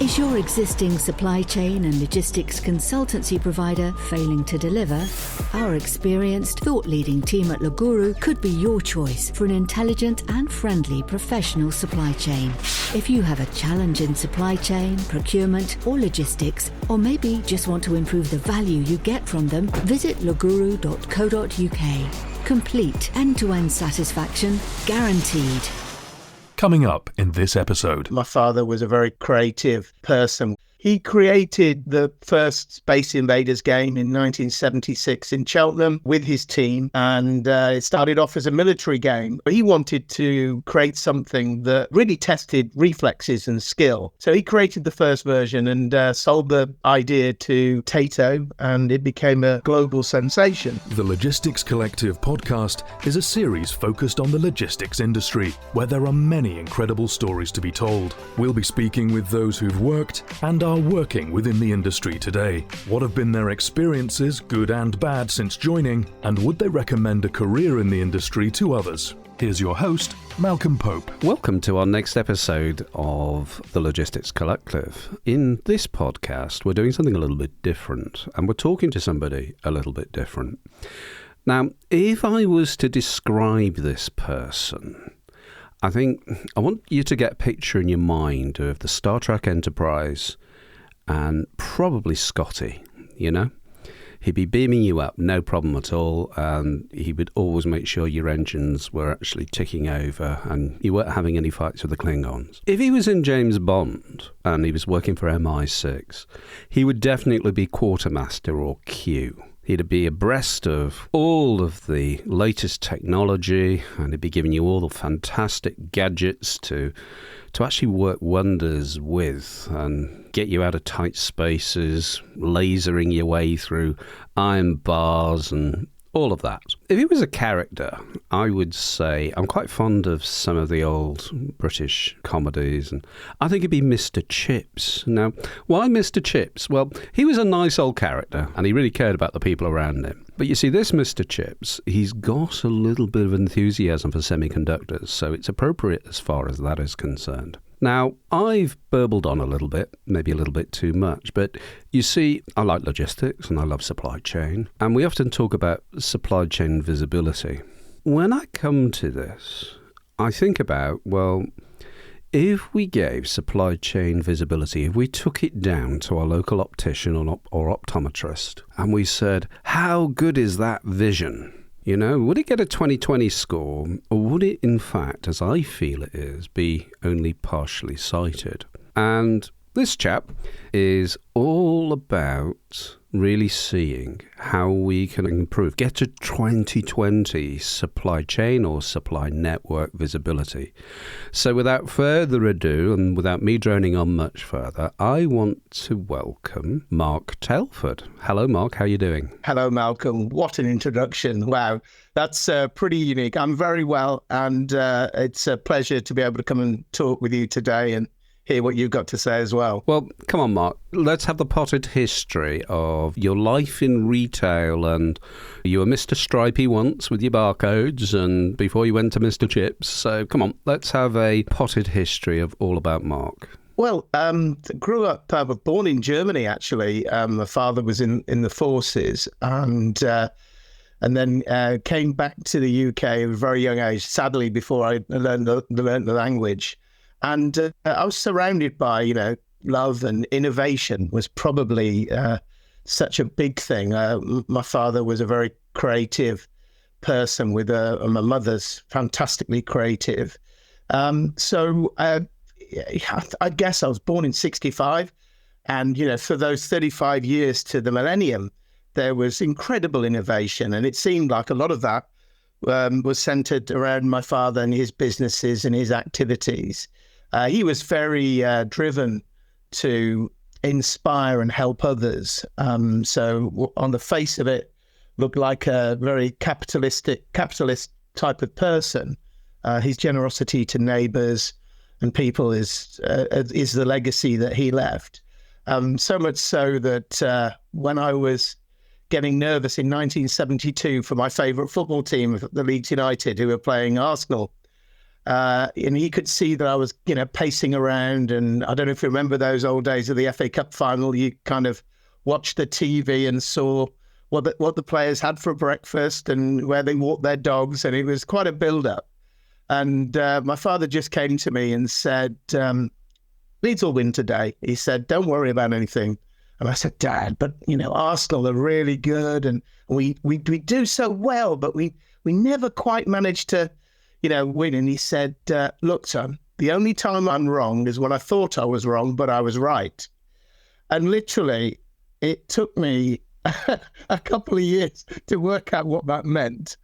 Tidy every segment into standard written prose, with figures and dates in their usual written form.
Is your existing supply chain and logistics consultancy provider failing to deliver? Our experienced, thought-leading team at Laguru could be your choice for an intelligent and friendly professional supply chain. If you have a challenge in supply chain, procurement, or logistics, or maybe just want to improve the value you get from them, visit laguru.co.uk. Complete end-to-end satisfaction guaranteed. Coming up in this episode. My father was a very creative person. He created the first Space Invaders game in 1976 in Cheltenham with his team, and it started off as a military game. He wanted to create something that really tested reflexes and skill. So he created the first version and sold the idea to Taito, and it became a global sensation. The Logistics Collective podcast is a series focused on the logistics industry, where there are many incredible stories to be told. We'll be speaking with those who've worked and are working within the industry today. What have been their experiences, good and bad, since joining, and would they recommend a career in the industry to others? Here's your host, Malcolm Pope. Welcome to our next episode of the Logistics Collective. In this podcast, we're doing something a little bit different, and we're talking to somebody a little bit different. Now, if I was to describe this person, I want you to get a picture in your mind of the Star Trek Enterprise and probably Scotty, you know? He'd be beaming you up, no problem at all, and he would always make sure your engines were actually ticking over and you weren't having any fights with the Klingons. If he was in James Bond and he was working for MI6, he would definitely be quartermaster or Q. He'd be abreast of all of the latest technology, and he'd be giving you all the fantastic gadgets to actually work wonders with and get you out of tight spaces, lasering your way through iron bars and all of that. If he was a character, I would say I'm quite fond of some of the old British comedies, and I think he'd be Mr. Chips. Now, why Mr. Chips? Well, he was a nice old character, and he really cared about the people around him. But you see, this Mr. Chips, he's got a little bit of enthusiasm for semiconductors, so it's appropriate as far as that is concerned. Now, I've burbled on a little bit, maybe a little bit too much, but you see, I like logistics and I love supply chain, and we often talk about supply chain visibility. When I come to this, I think about, well, if we gave supply chain visibility, if we took it down to our local optician or optometrist, and we said, how good is that vision? You know, would it get a 20/20 score, or would it, in fact, as I feel it is, be only partially sighted? And this chap is all about really seeing how we can improve, get to 20/20 supply chain or supply network visibility. So without further ado, and without me droning on much further, I want to welcome Mark Tailford. Hello, Mark. How are you doing? Hello, Malcolm. What an introduction. Wow. That's pretty unique. I'm very well, and it's a pleasure to be able to come and talk with you today and hear what you've got to say as well. Well, come on, Mark. Let's have the potted history of your life in retail. And you were Mr. Stripey once with your barcodes, and before you went to Mr. Chips. So come on, let's have a potted history of all about Mark. Well, grew up, I was born in Germany, actually. My father was in the forces, and then came back to the UK at a very young age, sadly, before I learned the language. And I was surrounded by, love and innovation was probably such a big thing. My father was a very creative person with my mother's fantastically creative. So I guess I was born in 65. And, for those 35 years to the millennium, there was incredible innovation. And it seemed like a lot of that was centered around my father and his businesses and his activities. He was very driven to inspire and help others. So on the face of it, looked like a very capitalist type of person. His generosity to neighbours and people is the legacy that he left. So much so that when I was getting nervous in 1972 for my favourite football team, the Leeds United, who were playing Arsenal, And he could see that I was, pacing around. And I don't know if you remember those old days of the FA Cup final. You kind of watched the TV and saw what the players had for breakfast and where they walked their dogs. And it was quite a build-up. And my father just came to me and said, Leeds will win today. He said, don't worry about anything. And I said, Dad, but, Arsenal are really good. And we do so well, but we never quite managed to, win. And he said, look, son, the only time I'm wrong is when I thought I was wrong, but I was right. And literally, it took me a couple of years to work out what that meant.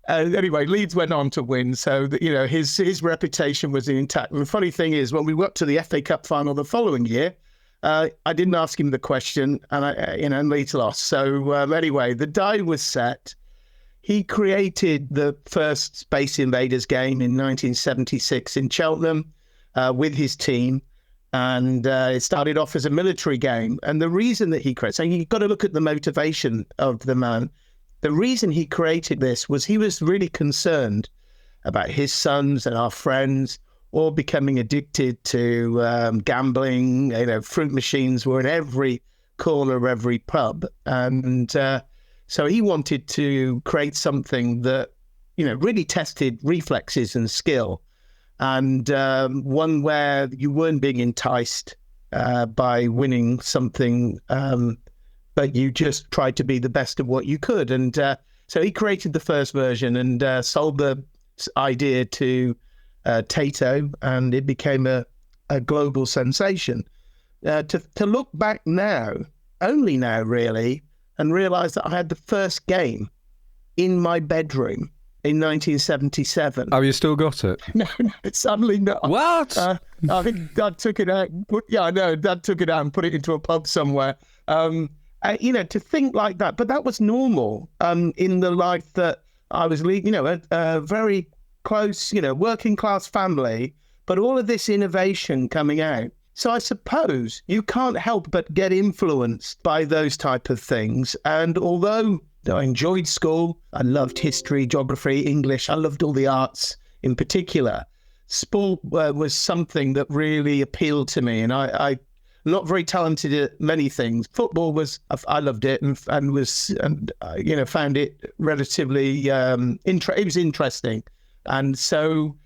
Anyway, Leeds went on to win, so that, his reputation was intact. And the funny thing is, when we got to the FA Cup final the following year, I didn't ask him the question, and Leeds lost. So anyway, the die was set. He created the first Space Invaders game in 1976 in Cheltenham with his team, and it started off as a military game. And the reason that he created, so you've got to look at the motivation of the man. The reason he created this was he was really concerned about his sons and our friends all becoming addicted to gambling. Fruit machines were in every corner of every pub. And so he wanted to create something that, really tested reflexes and skill. And one where you weren't being enticed by winning something, but you just tried to be the best of what you could. And so he created the first version and sold the idea to Tato, and it became a global sensation. To look back now, only now really, and realise that I had the first game in my bedroom in 1977. Oh, you still got it? No, sadly not. What? I think Dad took it out. Dad took it out and put it into a pub somewhere. To think like that, but that was normal in the life that I was leading, a very close, working class family, but all of this innovation coming out. So I suppose you can't help but get influenced by those type of things. And although I enjoyed school, I loved history, geography, English, I loved all the arts in particular, sport was something that really appealed to me. And I not very talented at many things. Football was, I loved it and found it relatively, it was interesting. And so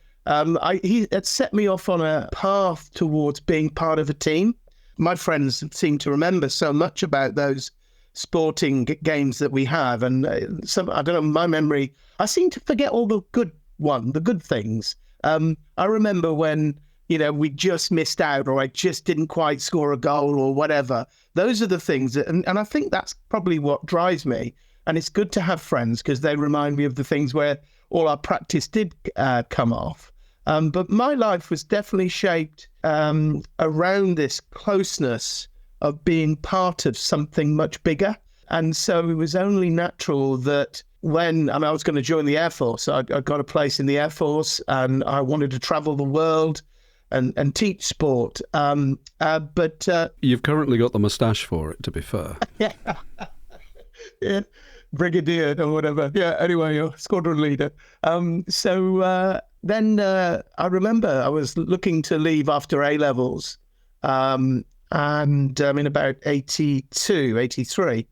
he had set me off on a path towards being part of a team. My friends seem to remember so much about those sporting games that we have. And I don't know, my memory, I seem to forget all the good things. I remember when, we just missed out, or I just didn't quite score a goal or whatever. Those are the things that, and I think that's probably what drives me. And it's good to have friends because they remind me of the things where all our practice did come off. But my life was definitely shaped around this closeness of being part of something much bigger. And so it was only natural that when I was going to join the Air Force, I got a place in the Air Force and I wanted to travel the world and teach sport. But you've currently got the moustache for it, to be fair. Yeah, brigadier or whatever. Yeah, anyway, squadron leader. So then I remember I was looking to leave after A-levels and in about 82, 83.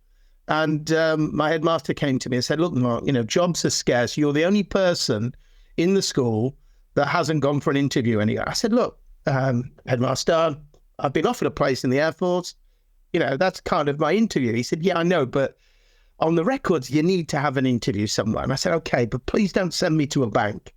And my headmaster came to me and said, look, Mark, jobs are scarce. You're the only person in the school that hasn't gone for an interview anywhere. I said, look, headmaster, I've been offered a place in the Air Force. That's kind of my interview. He said, yeah, I know, but on the records, you need to have an interview somewhere. And I said, okay, but please don't send me to a bank.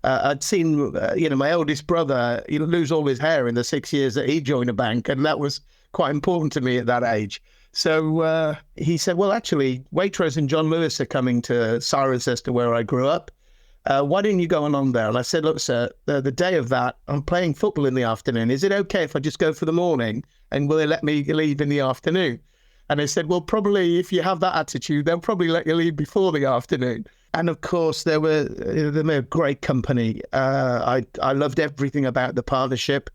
I'd seen, my oldest brother lose all his hair in the 6 years that he joined a bank. And that was quite important to me at that age. So he said, well, actually, Waitrose and John Lewis are coming to Cirencester, where I grew up. Why didn't you go along there? And I said, look, sir, the day of that, I'm playing football in the afternoon. Is it okay if I just go for the morning? And will they let me leave in the afternoon? And I said, well, probably if you have that attitude, they'll probably let you leave before the afternoon. And of course, they were a great company. I loved everything about the partnership.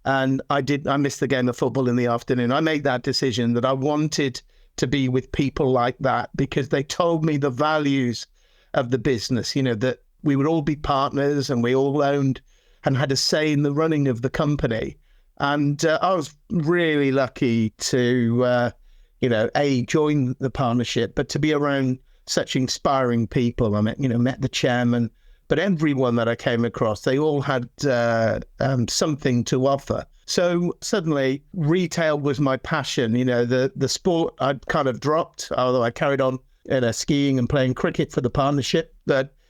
And I missed the game of football in the afternoon. I made that decision that I wanted to be with people like that because they told me the values of the business, that we would all be partners, and we all owned and had a say in the running of the company. And I was really lucky to, join the partnership, but to be around such inspiring people. I met the chairman, but everyone that I came across, they all had something to offer. So suddenly retail was my passion. The sport I'd kind of dropped, although I carried on skiing and playing cricket for the partnership.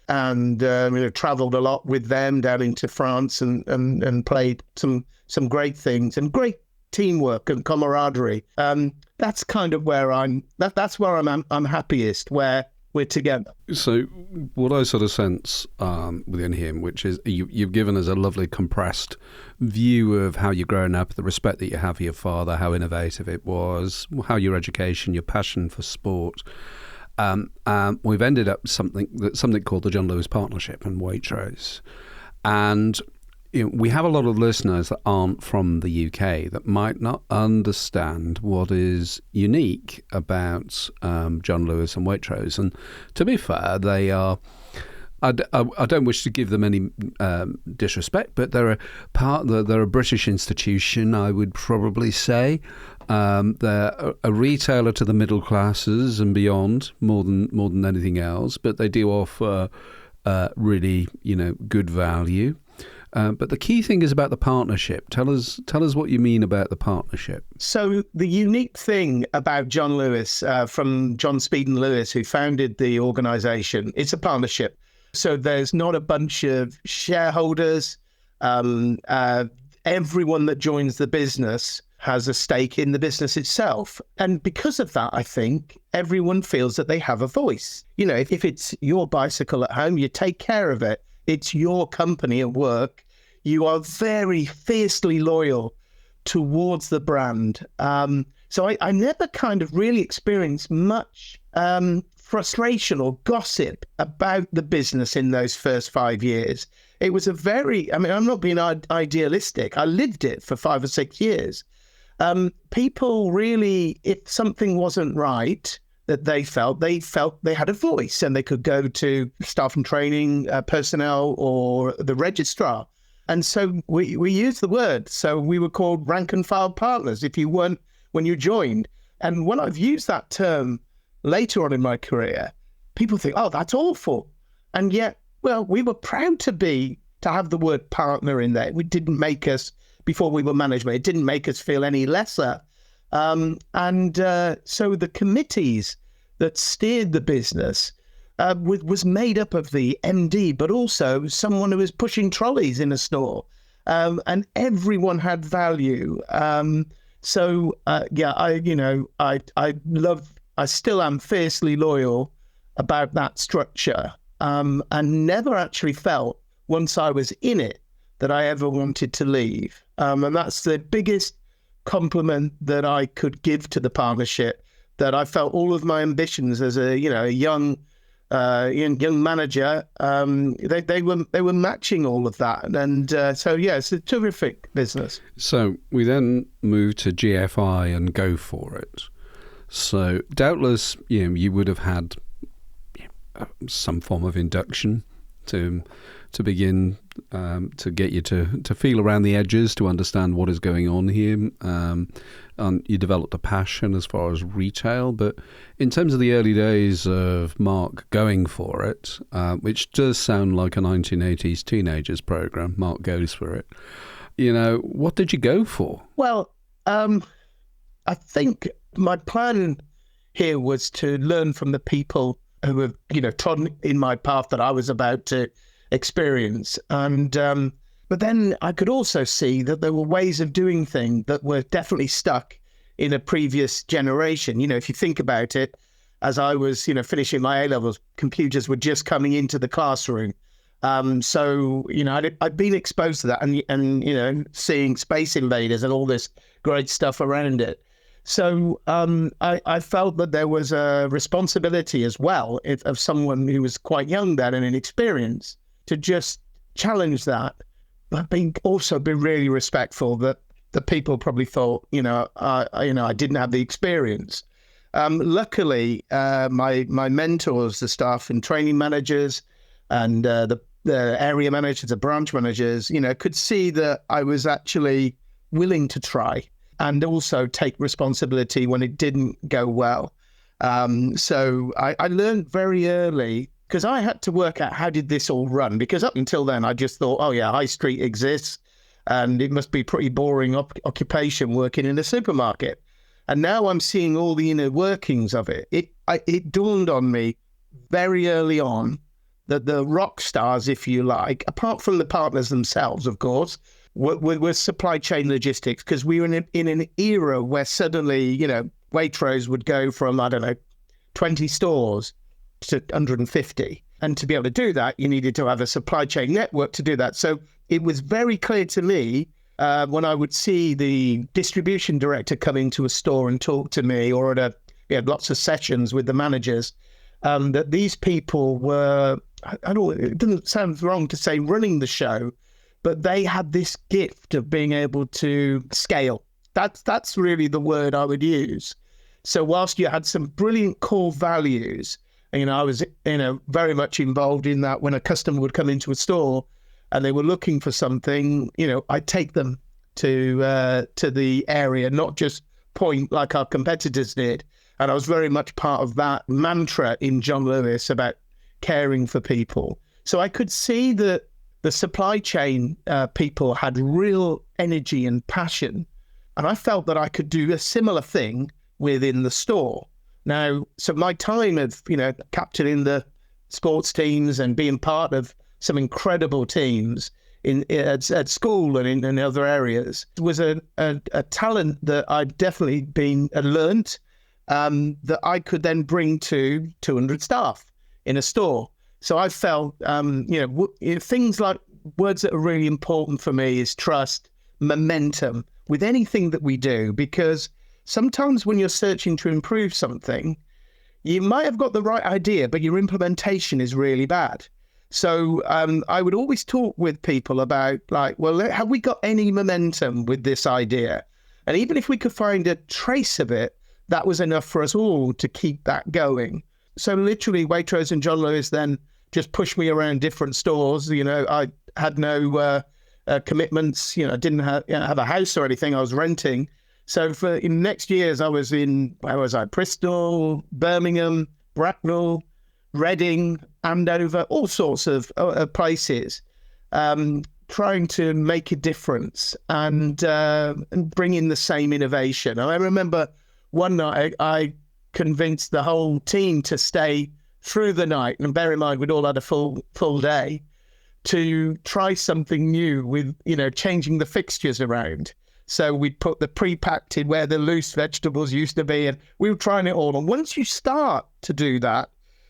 Traveled a lot with them down into France and played some great things and great teamwork and camaraderie. That's kind of where I'm happiest, where we're together. So what I sort of sense within him, which is you've given us a lovely compressed view of how you're growing up, the respect that you have for your father, how innovative it was, how your education, your passion for sport. We've ended up something called the John Lewis Partnership and Waitrose. And we have a lot of listeners that aren't from the UK that might not understand what is unique about John Lewis and Waitrose. And to be fair, they are... I don't wish to give them any disrespect, but they're a British institution, I would probably say. They're a retailer to the middle classes and beyond, more than anything else. But they do offer really, good value. But the key thing is about the partnership. Tell us what you mean about the partnership. So the unique thing about John Lewis, from John Speeden Lewis, who founded the organisation, it's a partnership. So there's not a bunch of shareholders. Everyone that joins the business has a stake in the business itself. And because of that, I think everyone feels that they have a voice. If it's your bicycle at home, you take care of it. It's your company at work. You are very fiercely loyal towards the brand. So I never kind of really experienced much frustration or gossip about the business in those first 5 years. It was I'm not being idealistic. I lived it for 5 or 6 years. People really, if something wasn't right, that they felt they had a voice, and they could go to staff and training personnel or the registrar. And so we used the word. So we were called rank and file partners if you weren't when you joined. And when I've used that term later on in my career, people think, oh, that's awful. And yet, well, we were proud to have the word partner in there. It didn't make us, before we were management, it didn't make us feel any lesser. So the committees that steered the business was made up of the MD, but also someone who was pushing trolleys in a store. And everyone had value. I still am fiercely loyal about that structure, and never actually felt, once I was in it, that I ever wanted to leave. And that's the biggest compliment that I could give to the partnership, that I felt all of my ambitions as a young manager, they were matching all of that. And it's a terrific business. So we then moved to GFI and Go For It. So doubtless, you would have had some form of induction to begin to get you to feel around the edges, to understand what is going on here. And you developed a passion as far as retail. But in terms of the early days of Mark Going For It, which does sound like a 1980s teenagers program, Mark Goes For It, what did you go for? Well, I think my plan here was to learn from the people who have, trodden in my path that I was about to experience. And but then I could also see that there were ways of doing things that were definitely stuck in a previous generation. If you think about it, as I was, finishing my A-levels, computers were just coming into the classroom. So I'd been exposed to that, and seeing Space Invaders and all this great stuff around it. So I felt that there was a responsibility as well of someone who was quite young then and inexperienced to just challenge that, but be really respectful that the people probably thought, I didn't have the experience. Luckily, my mentors, the staff and training managers, and the area managers, the branch managers, could see that I was actually willing to try and also take responsibility when it didn't go well. So I learned very early, because I had to work out how did this all run, because up until then I just thought, oh yeah, high street exists and it must be pretty boring occupation working in a supermarket. And now I'm seeing all the inner workings of it. It dawned on me very early on that the rock stars, if you like, apart from the partners themselves, of course, were supply chain logistics, because we were in an era where suddenly, Waitrose would go from, 20 stores to 150. And to be able to do that, you needed to have a supply chain network to do that. So it was very clear to me when I would see the distribution director come into a store and talk to me, or we had lots of sessions with the managers, that these people were, it doesn't sound wrong to say running the show, but they had this gift of being able to scale. That's really the word I would use. So whilst you had some brilliant core values, I was, very much involved in that. When a customer would come into a store and they were looking for something, I'd take them to the area, not just point like our competitors did. And I was very much part of that mantra in John Lewis about caring for people. So I could see that the supply chain people had real energy and passion. And I felt that I could do a similar thing within the store. Now, so my time of, captaining the sports teams and being part of some incredible teams at school and in other areas was a talent that I'd definitely learnt, that I could then bring to 200 staff in a store. So I felt, things like words that are really important for me is trust, momentum with anything that we do, because sometimes when you're searching to improve something, you might have got the right idea, but your implementation is really bad. So I would always talk with people about have we got any momentum with this idea? And even if we could find a trace of it, that was enough for us all to keep that going. So literally Waitrose and John Lewis then just pushed me around different stores. I had no commitments. I didn't have a house or anything. I was renting. So in next years, I was in, Bristol, Birmingham, Bracknell, Reading, Andover, all sorts of places, trying to make a difference and bring in the same innovation. And I remember one night I convinced the whole team to stay through the night, and bear in mind we'd all had a full day, to try something new with, changing the fixtures around. So we'd put the pre-packed in where the loose vegetables used to be, and we were trying it all. And once you start to do that,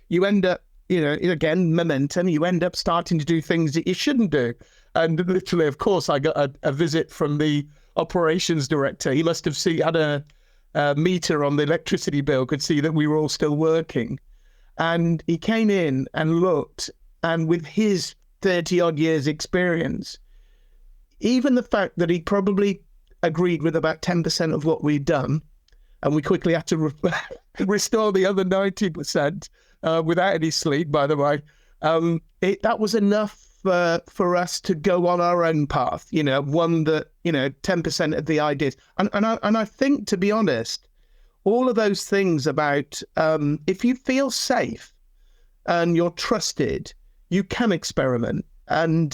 you end up, again, momentum, you end up starting to do things that you shouldn't do. And literally, of course, I got a visit from the operations director. He must have had a meter on the electricity bill, could see that we were all still working. And he came in and looked, and with his 30-odd years experience, even the fact that he probably agreed with about 10% of what we'd done, and we quickly had to restore the other 90% without any sleep, by the way, that was enough for us to go on our own path, one that, 10% of the ideas. And I think, to be honest, all of those things about if you feel safe and you're trusted, you can experiment. And,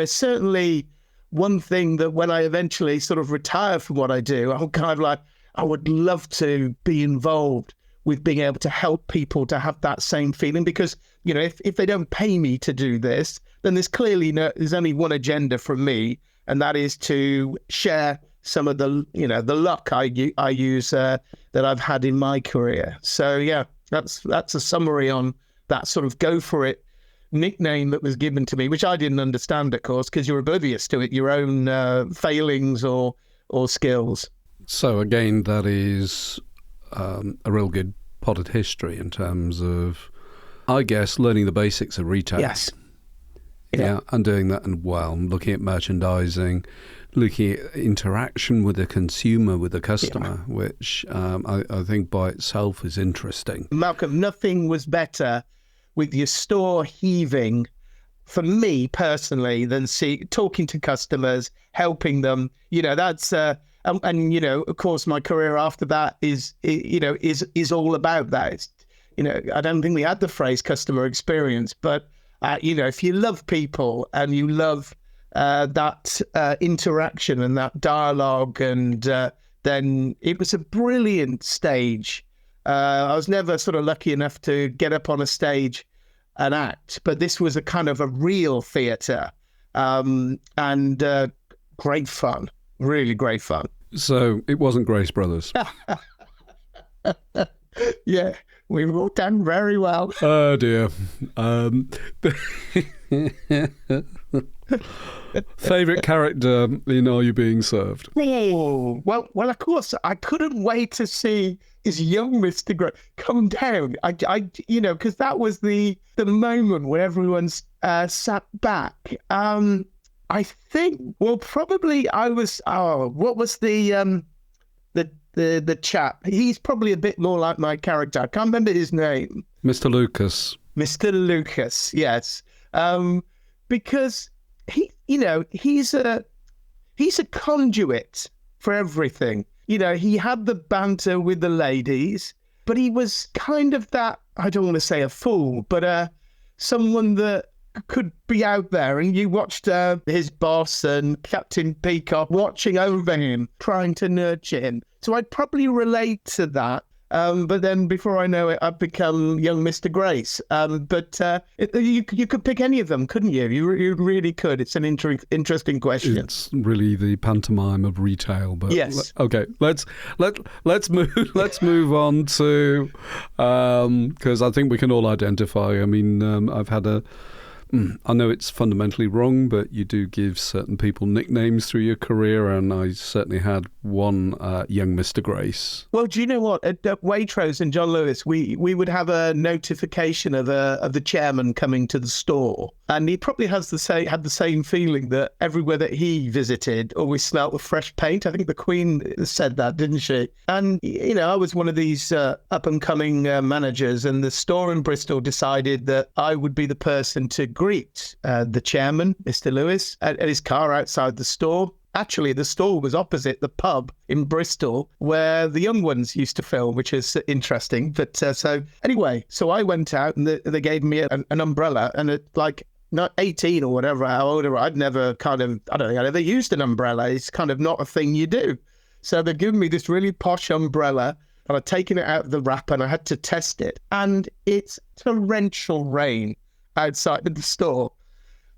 certainly one thing that when I eventually sort of retire from what I do, I'm kind of like, I would love to be involved with being able to help people to have that same feeling, because, if they don't pay me to do this, then there's only one agenda from me, and that is to share some of the, the luck I use that I've had in my career. So yeah, that's a summary on that sort of go for it nickname that was given to me, which I didn't understand, of course, because you're oblivious to it, your own failings or skills. So again, that is a real good potted history in terms of, I guess, learning the basics of retail. Yes. Yeah, and doing that and well, looking at merchandising, looking at interaction with the consumer, with the customer, which I think by itself is interesting. Malcolm, nothing was better with your store heaving, for me personally, than talking to customers, helping them. That's and of course, my career after that is all about that. It's, I don't think we had the phrase customer experience, but if you love people and you love that interaction and that dialogue, and then it was a brilliant stage. I was never sort of lucky enough to get up on a stage and act, but this was a kind of a real theatre, and great fun, really great fun. So it wasn't Grace Brothers. Yeah, we were all done very well. Oh dear. Favourite character in Are You Being Served? Oh, well, of course, I couldn't wait to see his young Mr. Grace come down. Because that was the moment where everyone sat back. I think, well, probably I was. Oh, what was the chap? He's probably a bit more like my character. I can't remember his name. Mr. Lucas. Mr. Lucas, yes. Because he's a conduit for everything. He had the banter with the ladies, but he was kind of that, I don't want to say a fool, but someone that could be out there, and you watched his boss and Captain Peacock watching over him, trying to nurture him. So I'd probably relate to that. But then before I know it, I've become young Mr. Grace. But you could pick any of them, couldn't you? You really could. It's an interesting question. It's really the pantomime of retail. But yes. Okay, let's move on to, because I think we can all identify. I mean, I've had I know it's fundamentally wrong, but you do give certain people nicknames through your career, and I certainly had one, young Mr. Grace. Well, do you know what? At Waitrose and John Lewis, we would have a notification of the chairman coming to the store, and he probably had the same feeling that everywhere that he visited always smelt of fresh paint. I think the Queen said that, didn't she? And I was one of these up and coming managers, and the store in Bristol decided that I would be the person to greet the chairman, Mr. Lewis, at his car outside the store. Actually, the store was opposite the pub in Bristol where the young ones used to film, which is interesting. But so I went out, and they gave me an umbrella, and not 18 or whatever, how old I'd never I don't think I ever used an umbrella. It's kind of not a thing you do. So they've given me this really posh umbrella, and I've taken it out of the wrap, and I had to test it. And it's torrential rain outside of the store.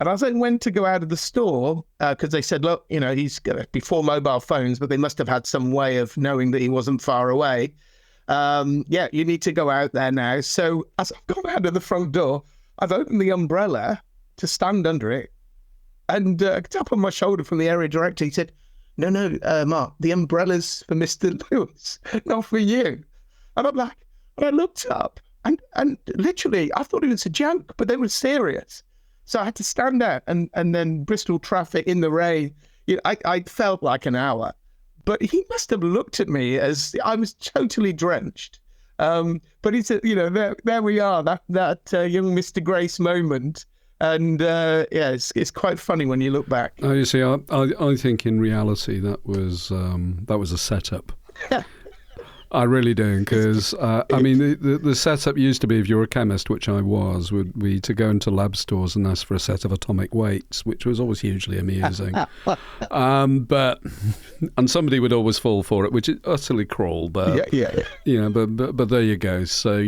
And as I went to go out of the store, because they said, look, he's before mobile phones, but they must have had some way of knowing that he wasn't far away. You need to go out there now. So as I've gone out of the front door, I've opened the umbrella to stand under it, and a tap on my shoulder from the area director. He said, no, Mark, the umbrella's for Mr. Lewis, not for you. And I'm like, and I looked up, and literally, I thought it was a joke, but they were serious. So I had to stand out, and then Bristol traffic in the rain. I felt like an hour, but he must have looked at me as I was totally drenched. But he said, there we are, that young Mr. Grace moment. And it's quite funny when you look back. Oh, you see, I think in reality that was a setup. I really do, because, I mean, the setup used to be, if you're a chemist, which I was, would be to go into lab stores and ask for a set of atomic weights, which was always hugely amusing. And somebody would always fall for it, which is utterly cruel, but, but there you go. So,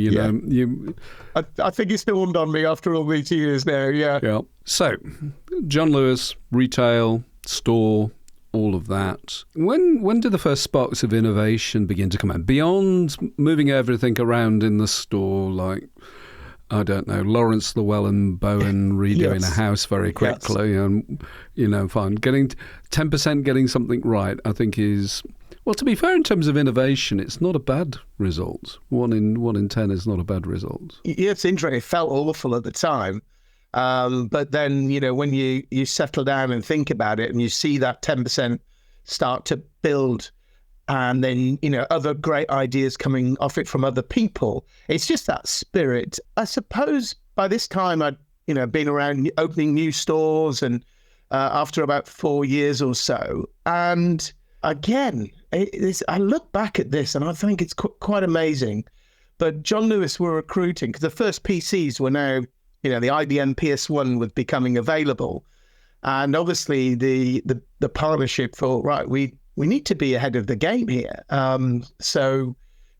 I think it's dawned on me after all these years now, Yeah. So, John Lewis, retail, store, all of that. When did the first sparks of innovation begin to come out? Beyond moving everything around in the store, like, I don't know, Lawrence Llewellyn Bowen redoing a house very quickly, and, fine. Getting 10%, getting something right, I think is, well, to be fair, in terms of innovation, it's not a bad result. 1 in 10 is not a bad result. Yeah, it's interesting. It felt awful at the time. But then, when you settle down and think about it, and you see that 10% start to build, and then, other great ideas coming off it from other people, it's just that spirit. I suppose by this time I'd been around opening new stores, and after about 4 years or so. And again, I look back at this and I think it's quite amazing. But John Lewis were recruiting because the first PCs were now, the IBM PS1 was becoming available. And obviously the partnership thought, right, we need to be ahead of the game here. So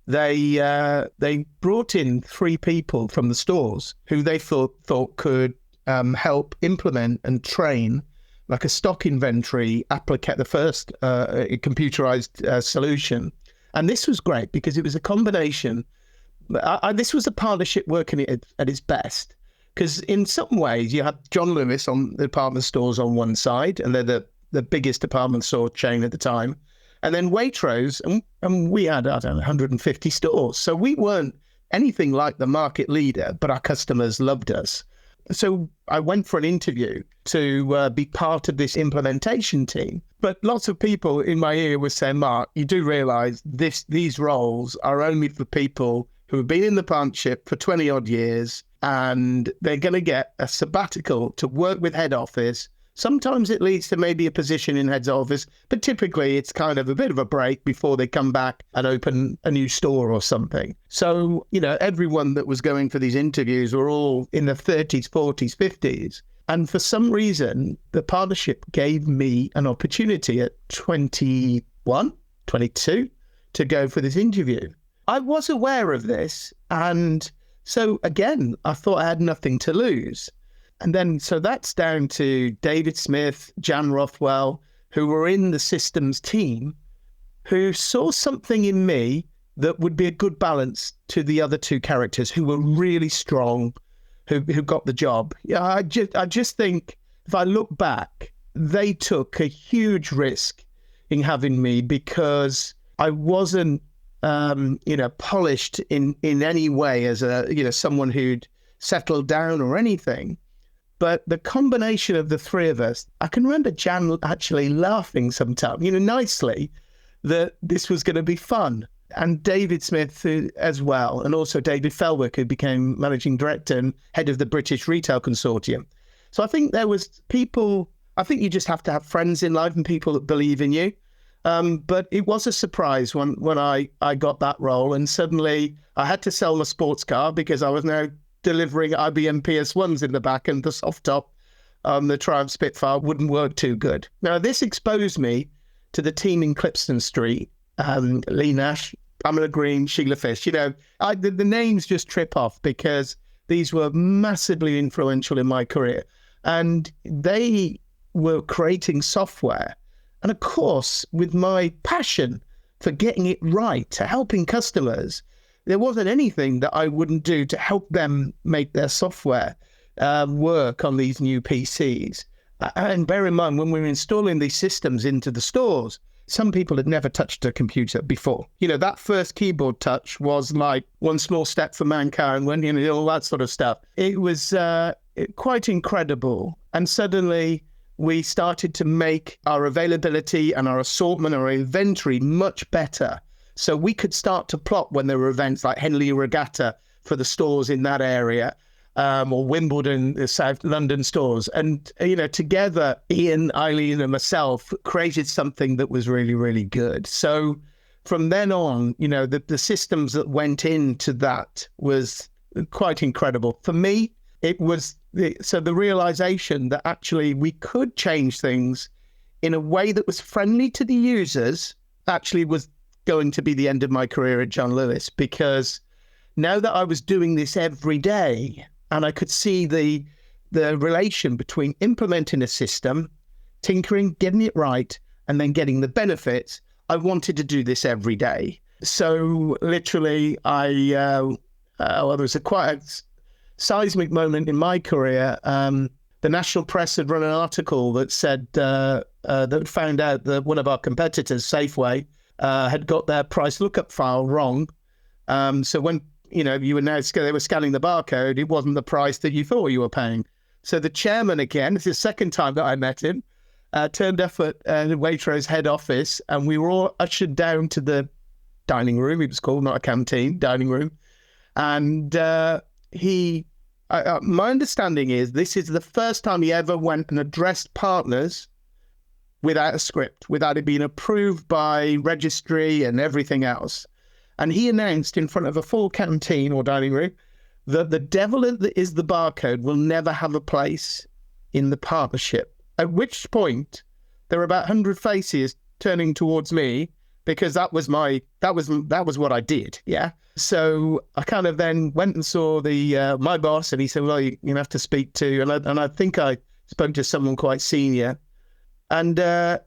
they brought in 3 people from the stores who they thought could help implement and train like a stock inventory application, the first computerized solution. And this was great because it was a combination. This was a partnership working at its best, because in some ways you had John Lewis on the department stores on one side, and they're the biggest department store chain at the time. And then Waitrose, and we had, 150 stores. So we weren't anything like the market leader, but our customers loved us. So I went for an interview to be part of this implementation team. But lots of people in my ear were saying, Mark, you do realize these roles are only for people who have been in the partnership for 20 odd years, and they're going to get a sabbatical to work with head office. Sometimes it leads to maybe a position in head office, but typically it's kind of a bit of a break before they come back and open a new store or something. So, everyone that was going for these interviews were all in their 30s, 40s, 50s. And for some reason, the partnership gave me an opportunity at 21, 22 to go for this interview. I was aware of this. And so again, I thought I had nothing to lose. And then, so that's down to David Smith, Jan Rothwell, who were in the systems team, who saw something in me that would be a good balance to the other 2 characters who were really strong, who got the job. Yeah, I just think if I look back, they took a huge risk in having me because I wasn't, polished in any way as someone who'd settled down or anything. But the combination of the 3 of us, I can remember Jan actually laughing sometimes, nicely, that this was going to be fun. And David Smith as well, and also David Felwick, who became managing director and head of the British Retail Consortium. So I think there was people, I think you just have to have friends in life and people that believe in you. But it was a surprise when I got that role, and suddenly I had to sell my sports car because I was now delivering IBM PS1s in the back, and the soft top, the Triumph Spitfire wouldn't work too good. Now, this exposed me to the team in Clipston Street, Lee Nash, Pamela Green, Sheila Fish. The names just trip off because these were massively influential in my career. And they were creating software. And of course, with my passion for getting it right, to helping customers, there wasn't anything that I wouldn't do to help them make their software work on these new PCs. And bear in mind, when we were installing these systems into the stores, some people had never touched a computer before. That first keyboard touch was like one small step for mankind, when, all that sort of stuff. It was quite incredible. And suddenly we started to make our availability and our assortment, our inventory much better. So we could start to plot when there were events like Henley Regatta for the stores in that area, or Wimbledon, the South London stores. And, together, Ian, Eileen and myself created something that was really, really good. So from then on, the systems that went into that was quite incredible. For me, it was the realization that actually we could change things in a way that was friendly to the users actually was going to be the end of my career at John Lewis, because now that I was doing this every day and I could see the relation between implementing a system, tinkering, getting it right, and then getting the benefits, I wanted to do this every day. So literally, there was quite a seismic moment in my career. The national press had run an article that said that found out that one of our competitors, Safeway, had got their price lookup file wrong. So when they were scanning the barcode, it wasn't the price that you thought you were paying. So the chairman, again, it's the second time that I met him, turned up at Waitrose head office, and we were all ushered down to the dining room. It was called, not a canteen, dining room. And he my understanding is this is the first time he ever went and addressed partners without a script, without it being approved by registry and everything else. And he announced in front of a full canteen or dining room that the devil that is the barcode will never have a place in the partnership. At which point, there were about 100 faces turning towards me, because that was what I did. Yeah. So I kind of then went and saw my boss, and he said, well, you're gonna have to speak to, and I think I spoke to someone quite senior, and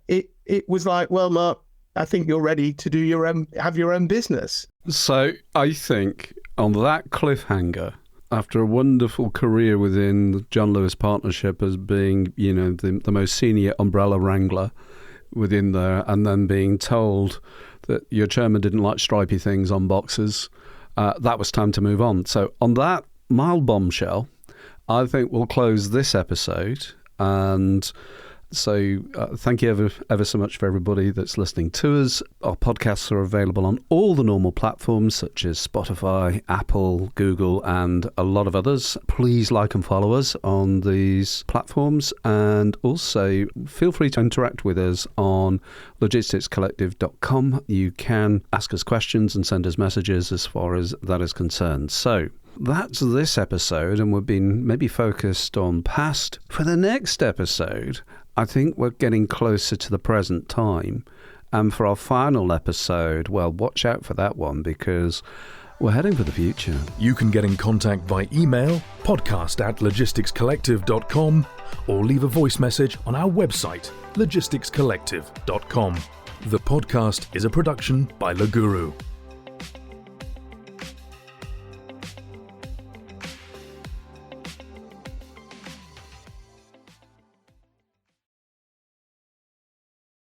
it was like, well, Mark, I think you're ready to have your own business. So I think on that cliffhanger, after a wonderful career within the John Lewis Partnership as being, the most senior umbrella wrangler within there, and then being told that your chairman didn't like stripy things on boxes, that was time to move on. So on that mild bombshell, I think we'll close this episode. And so thank you ever so much for everybody that's listening to us. Our podcasts are available on all the normal platforms such as Spotify, Apple, Google, and a lot of others. Please like and follow us on these platforms, and also feel free to interact with us on logisticscollective.com. You can ask us questions and send us messages as far as that is concerned. So that's this episode, and we've been maybe focused on past. For the next episode, I think we're getting closer to the present time. And for our final episode, well, watch out for that one, because we're heading for the future. You can get in contact by email, podcast@logisticscollective.com, or leave a voice message on our website, logisticscollective.com. The podcast is a production by Le Guru.